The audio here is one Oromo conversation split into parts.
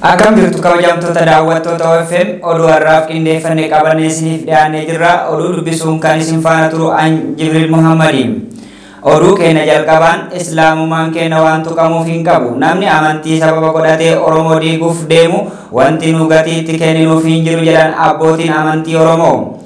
Akkam jirtu kabajamtoota daawwattoota OFM oduu har'aaf qindeeffannee qabannee isiniif dhiyaannee jirra. Oduu dubbisuun kan isin faana turu an Jibril Muhammadi. Oduu keenya jalqabaan islaamumaan keenya waan tuqamuuf hin qabu. Namni amantii sababa godhatee Oromoo diiguuf deemu wanti nu gatiitti kenninuuf hin jiru jedhan abbootiin amantii Oromoo.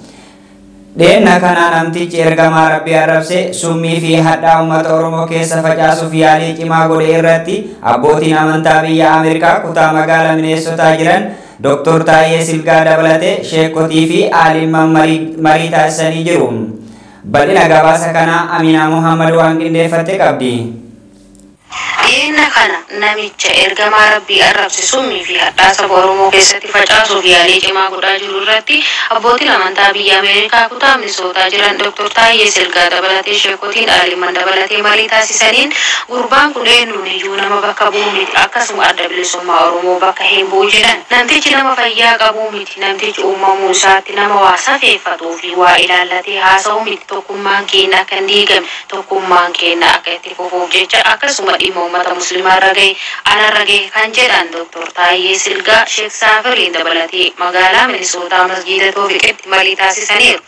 Deenna kana namtichi ergamaa Rabbii arrabse summii fi hadhaa uummata Oromoo keessa facaasuuf yaalii cimaa godhe irratti abbootiin amantaa biyya Ameerikaa kutaa magaalaa Mineesotaa jiran Dr. Taayyee Silgaa dabalatee sheekotii fi aalimman marii taasisanii jiru. Bal'ina gabaasa kana Aminaa Muhammad waan qindeeffatte qabdi. Deenna kana namicha ergamaa Rabbii arrabse summii fi hadhaa saba Oromoo keessatti facaasuuf yaalii cimaa godhaa jiru irratti abbootiin amantaa biyya Ameerikaa kutaa Minisootaa jiran Dr. Taayyee Silgaa dabalatee sheekotiin aalimman dabalatee marii taasisaniin gurbaan kun eenyuuniyyuu nama bakka bu'u miti akkasuma adda bilisummaa Oromoo bakka hin bu'u jedhan. Namtichi nama fayyaa qabu miti, namtichi uumamuu isaatti nama waa safeeffatuu fi waa ilaallatee haasa'u miti. Tokkummaan keenya akka hin diigamne, tokkummaan keenya akka itti fufuuf jecha akkasuma dhimma uummata muslimaa ragee ana ragee kan jedhan Dr. Taayyee Silgaa Sheek Saafiriin dabalatee magaalaa Minisootaa masjiida Toofiqitti marii taasisaniiru.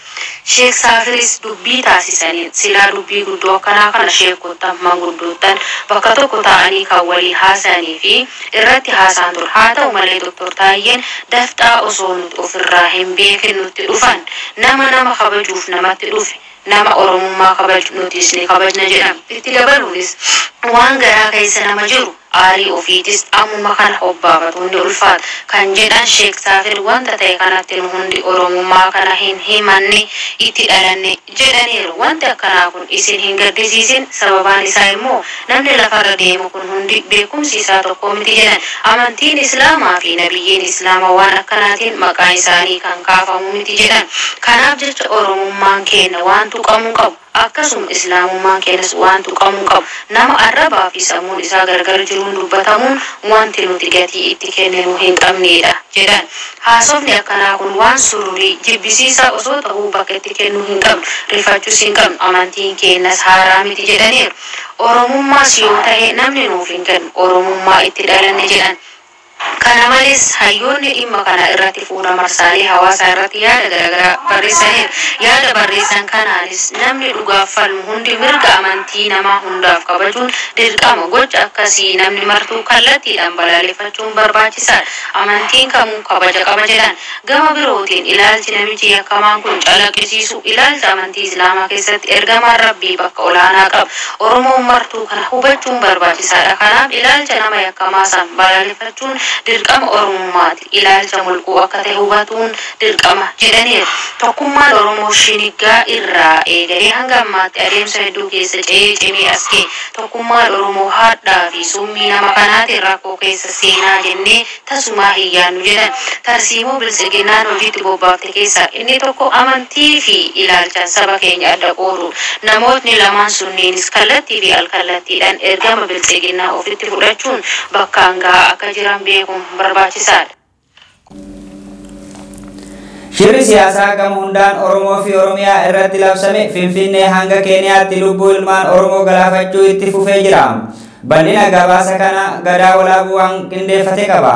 Sheek Saafiris dubbii taasisaniin silaa dubbii guddoo akkanaa kana sheekottan manguddoottan bakka tokko ta'anii kan walii haasa'anii fi irratti haasa'an ture. Haa ta'u malee Dr. Taayyeen dafxaa osoo nuti ofirraa hin beekin nutti dhufan nama kabajuuf namatti dhufe. Nama Oromummaa kabaju nutis ni kabajna jedhama. Itti dabaluunis waan garaa keessa nama jiru aarii ofiitis ammuma kana obbaafatu hundi ulfaata kan jedhan Sheek Saafir wanta ta'e kanatti nu hundi Oromummaa kana hin himanne itti dhalanne jedhaniiru. Wanti akkanaa kun isin hin gaddisiisin, sababaan isaa immoo namni lafarra deemu kun hundi beekumsi isaa tokko miti jedhan. Amantiin Islaamaa fi nabiyyiin Islaamaa waan akkanaatiin maqaan isaanii kan kaafamu miti jedhan. Kanaaf jecha Oromummaan keenya waan tuqamuu qabu. Akkasuma islaamummaan keenyas waan tuqamuu qabu. Nama arrabaa fi sammuun isaa gargar jiruun dubbatamuun wanti nuti gatii itti kenninu hin qabnedha jedhan. Haasofni akkanaa kun waan sururii jibbisiisaa osoo ta'uu bakka itti kennuu hin qabnu, rifachuus hin qabnu, amantiin keenyas haaraa miti jedhaniiru. Oromummaas yoo ta'e namni nuuf hin kennu Oromummaa itti dhalanne jedhan. Kana malees hayyoonni dhimma kana irratti fuula marsaalee hawaasaa irratti yaada garaagaraa barreessaniiru. Yaada barreessan kanaanis namni dhugaaf falmu hundi mirga amantii namaa hundaaf kabajuun dirqama. Gocha akkasii namni martuu kallattiidhaan balaaleffachuun barbaachisaadha. Amantiin kamuu kabaja qaba jedhan. Gama birootiin ilaalchi namichi yakkamaan kun calaqqisiisu ilaalcha amantii Islaamaa keessatti ergamaan Rabbii bakka olaanaa qaba. Oromoon martuu kana hubachuun barbaachisaadha. Kanaaf ilaalcha nama yakkamaa san balaaleffachuun dirqama Oromummaati. Ilaalcha mulquu akka ta'e hubatuun dirqama jedhaniiru. Tokkummaan Oromoo shiniggaa irraa eegalee hanga ammaatti adeemsa hedduu keessa cimee as ga'e. Tokkummaan Oromoo hadhaa fi summii nama kanaatiin rakkoo keessa seenaa jennee tasumaa hin yaadnu jedhan. Tarsiimoo bilchiginnaan hojiitti bobbaafte keessaa inni tokko amantii fi ilaalchaan saba keenya adda qoodu. Namootni lamaan sunniinis kallattii fi alkallattiidhaan ergama bilchiginnaa ofitti fudhachuun bakkaan gahaa akka jiran beekuun barbaachisaadha. Shirri siyaasaa gama hundaan Oromoo fi Oromiyaa irratti labsame Finfinnee hanga Keeniyaatti lubbuu ilmaan Oromoo galaafachuu itti fufee jira. Bal'ina gabaasa kana Gadaa Walaabuu waan qindeeffate qaba.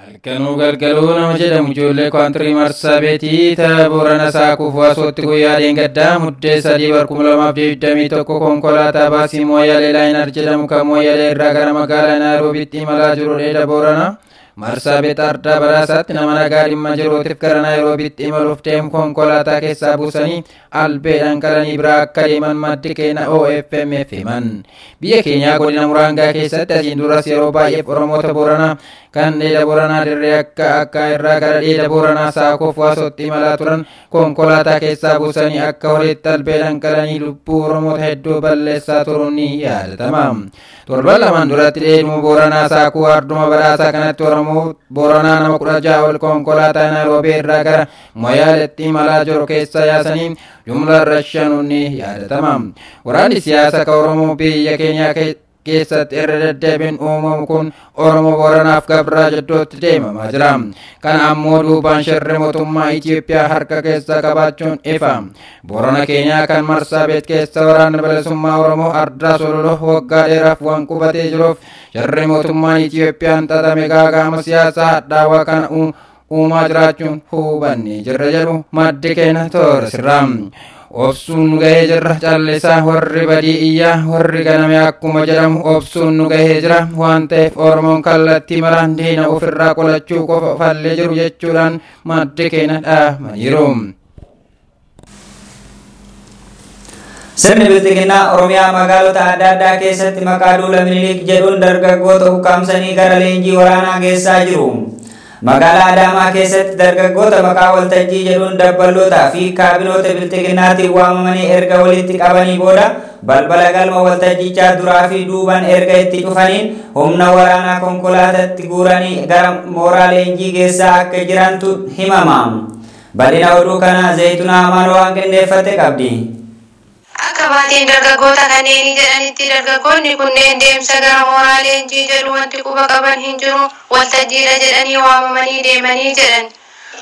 Halkanuu galgaluu nama jedhamu ijoollee kwaantirii marsaa beetii ta'a Boorana Saakuuf Waasootti guyyaa dheengaddaa muddee 3/2021 konkolaataa baasii Mooyyalee Laayinar jedhamu kan Mooyyalee irraa gara magaalaa Naayiroobiitti imalaa jiru dheeda Boorana. Marsaa Beexaardaa Baraasaatti nama nagaa dhimma jirootiif gara Naayiroobiitti imaluuf deemu konkolaataa keessaa buusanii albeedhaan qalanii biraa akka deeman maddi keenya OFMF himan. Biyya keenyaa godina Muraangaa keessatti asiin duras yeroo baay'eef Oromoota Booranaa kan dheeda Booranaa dirree akka irraa gara dheeda Booranaa Saakuuf Waasootti imalaa turan konkolaataa keessaa buusanii akka horiitti albeedhaan qalanii lubbuu Oromoota hedduu balleessaa turuun ni yaadatama. Torban lamaan duratti dheeduma Booranaa Saakuu Arduma Badhaasaa kanatti Oromoo Booranaa nama 16 ol konkolaataa Naayiroobii irraa gara Mooyaaleetti imalaa jiru keessa yaasanii jumla rashanuun ni yaadatama. Waraanni siyaasa kan Oromoo biyya keenyaa keessatti irra deddeebiin uumamu kun Oromoo Booranaaf Gabraa jidduutti deemamaa jira. Kana ammoo duubaan shirri mootummaa Itoophiyaa harka keessa qabaachuun ifa. Boorana keenyaa kan Marsaabeet keessa waraana bilisummaa Oromoo Ardaa Sololoo waggaa dheeraaf waan qubatee jiruuf shirri mootummaan Itoophiyaan xaxame gaaga'ama siyaasaa hadhaawaa kana uumaa jiraachuun hubannee jirra jedhu maddi keenya toora sirraa. Obsuun nu gahee jirra callisaa warri badii iyyaa warri ganame akkuma jedhamu obsuun nu gahee jira waan ta'eef Oromoon kallattii maraan diina ofirraa qolachuu qofa fallee jiru jechuudhaan maddi keenya dhaamaniiru. Sirni bilxiginnaa Oromiyaa magaalota adda addaa keessatti maqaa duula Minilik jedhuun dargaggoota ukkaamsanii gara leenjii waraanaa geessaa jiru. Magaalaa Adaamaa keessatti dargaggoota maqaa waltajjii jedhuun dabbalootaa fi kaabinoota bilxiginnaatiin waamamanii erga walitti qabanii booda balbala galma waltajjichaa duraa fi duubaan erga itti cufaniin humna waraanaa konkolaatatti guuranii gara mooraa leenjii geessaa akka jirantu himama. Bal'ina oduu kana Zaytunaa Amaan waan qindeeffate qabdi. Akka maatiin dargaggoota kanneenii jedhanitti dargaggoonni kunneen deemsa gara mooraa leenjii jedhu wanti quba qaban hin jiru waltajjiidha jedhanii waamamanii deemanii jedhan.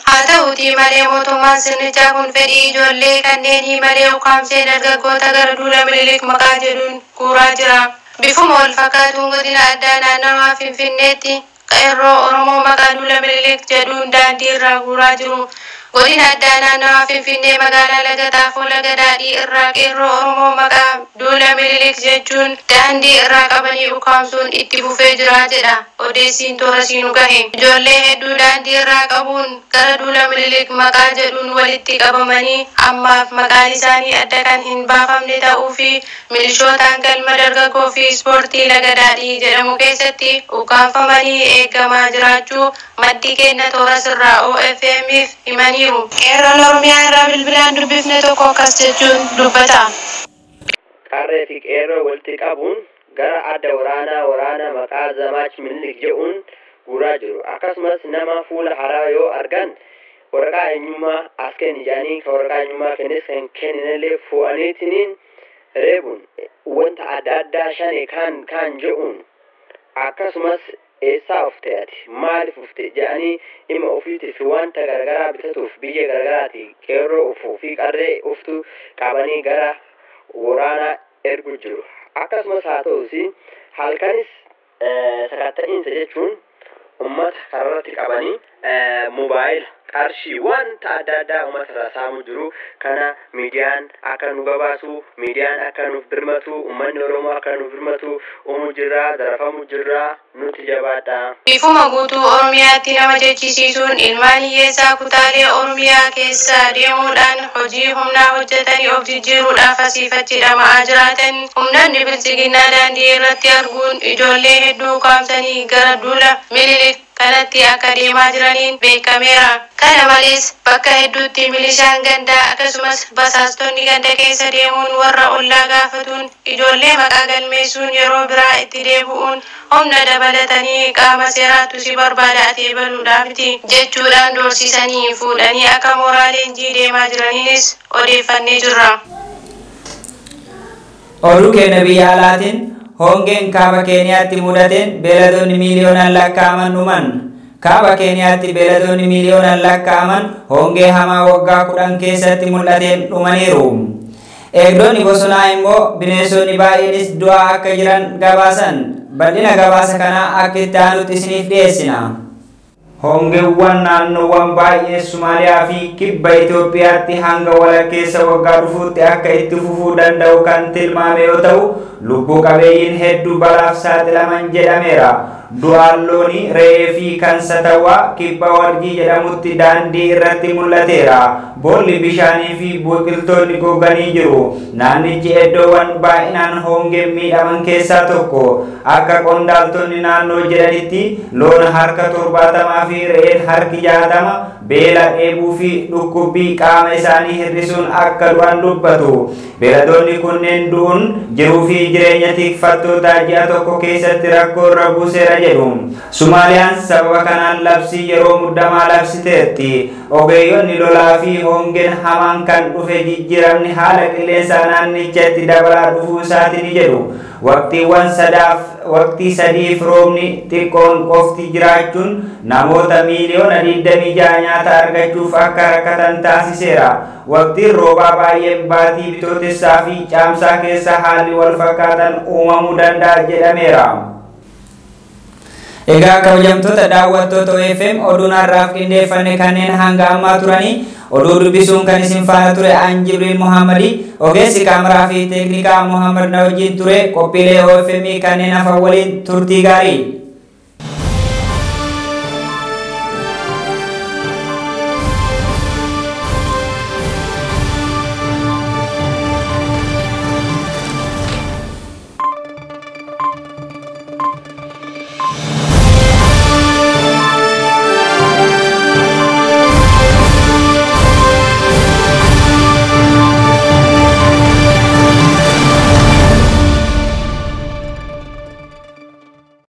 Haa ta'uutii malee mootummaan sirnichaa kun fedhii ijoollee kanneenii malee ukkaamsee dargaggoota gara duula Minilik maqaa jedhuun guuraa jira. Bifuma wal fakkaatuun godina addaa naannawaa Finfinneetti qeerroo Oromoo maqaa duula Minilik jedhuun daandii irraa guuraa jiru. Godina addaa naannawaa Finfinnee magaalaa Laga Xaafoo Laga Daadhii irraa qeerroo Oromoo maqaa duula Minilik jechuun daandii irraa qabanii ukkaamsuun itti fufee jira jedha odeessiin toora siinu gahe. Ijoollee hedduu daandii irraa qabuun gara duula Minilik maqaa jedhuun walitti qabamanii ammaaf maqaan isaanii adda kan hin baafamne ta'uu fi milishootaan galma dargaggoo fi ispoortii Laga Daadhii jedhamu keessatti ukkaanfamanii eegamaa jiraachuu maddi keenya toora sirraa OFM'if himanii. Qeerroon Oromiyaa irraa bilbilaan dubbifne tokko akkas jechuun dubbata. Qarree fi qeerroo walitti qabuun gara adda waraanaa maqaa Zamaach Minilik jedhuun guuraa jiru. Akkasumas nama fuula haaraa yoo argan waraqaa eenyummaa as kennijaanii kan waraqaa eenyummaa kennis kan kenninallee fu'aniitiin reebuun wanta adda addaa shane kan jedhuun akkasumas eessaa of ta'ati maaliif ufte jedhanii dhimma ofiitiif wanta garagaraa bitatuuf biyya garagaraati qeerroo ufuu fi qarree uftu qabanii gara waraanaa ergu jiru. Akkasumas haa ta'usi halkanis sakatta'iinsa jechuun ummata kararratti qabanii mobaayila qarshii wanta adda addaa ummata irraa saamuu jiru. Kana miidiyaan akka nu gabaasu miidiyaan akka nuuf birmatu ummanni Oromoo akka nuuf birmatu uumuu jirra darafamu jirra nuti jabaadha. Bifuma guutuu Oromiyaatti nama jechisiisuun ilmaan hiyyeessaa kutaalee Oromiyaa keessa deemuudhaan hojii humnaa hojjetanii of jijjiiruudhaaf asiifachi dhama'aa jiraatan humnoonni bilchiginnaa daandii irratti arguun ijoollee hedduu ukkaamsanii gara duula Minilik kanatti akka deemaa jiraniin beekameera. Kana malees bakka hedduutti milishaan gandaa akkasumas basaastonni ganda keessa deemuun warra ollaa gaafatuun ijoollee maqaa galmeessuun yeroo biraa itti deebi'uun humna dabalatanii qaama seeraatu si barbaada atee baluudhaafiti jechuudhaan doorsisanii fuudhanii akka mooraa leenjii deemaa jiraniinis odeeffannee jirra. Oduu keenya biyya alaatiin hongeen kaaba Keeniyaatti mudateen beeladoonni miiliyoonaan lakkaa'aman dhuman. Kaaba Keeniyaatti beeladoonni miiliyoonaan lakkaa'aman hongee hamaa waggaa 10 keessatti mul'ateen dhumaniiru. Eegdonni bosonaa immoo bineensonni baay'eenis du'aa akka jiran gabaasan. Bal'ina gabaasa kanaa akka itti aanutti isiniif dhiyeessina. Hongeewwan naannoowwan baay'ee Somaaliyaa fi kibba Itoophiyaatti hanga walakkeessa waggaa dhufuutti akka itti fufuu danda'u kan tilmaame yoo ta'u, lubbuu qabeeyyiin hedduu balaaf saaxilaman jedhameera. Du'aan loonii, re'ee fi kan satawaa kibba warjii jedhamutti daandii irratti mul'ateera. Boolli bishaanii fi biqiltoonni goganii jiru. Naannichi iddoowwan baay'inaan hongeen miidhaman keessaa tokko. Akka qondaaltonni naannoo jedhanitti loon harka 70 fi re'een harki 60 beela dheebuu fi dhukkubbii qaama isaanii hir'isuun akka du'an dubbatu. Beeladoonni kunneen du'uun jiruu fi jireenya tikfattoota ji'a tokko keessatti rakkoo irra buuseera jedhu. Somaaliyaan sababa kanaan labsii yeroo muddamaa labsiteetti. Ogeeyyonni lolaa fi hongeen hamaan kan dhufe jijjiiramni haala qilleensaa naannichatti dabalaa dhufuu isaatiin jedhu. waqtii sadiif roobni xiqqoon qofti jiraachuun namoota miiliyoona 26 nyaata argachuuf akka rakkatan taasiseera. Waqtiin roobaa baay'een baatii bitootessaa fi caamsaa keessa haalli wal fakkaatan uumamuu danda'a jedhameera. Egaa kabajamtoota daawwattoota OFM oduun har'aaf qindeeffanne kanneen hanga ammaa turanii oduu dubbisuun kan isin faana ture an Jibril Muhammadi, ogeessi kaameraa fi teeknikaa Muhammad na wajjin ture. Qophiilee OFM kanneen hafan waliin turtii gaarii.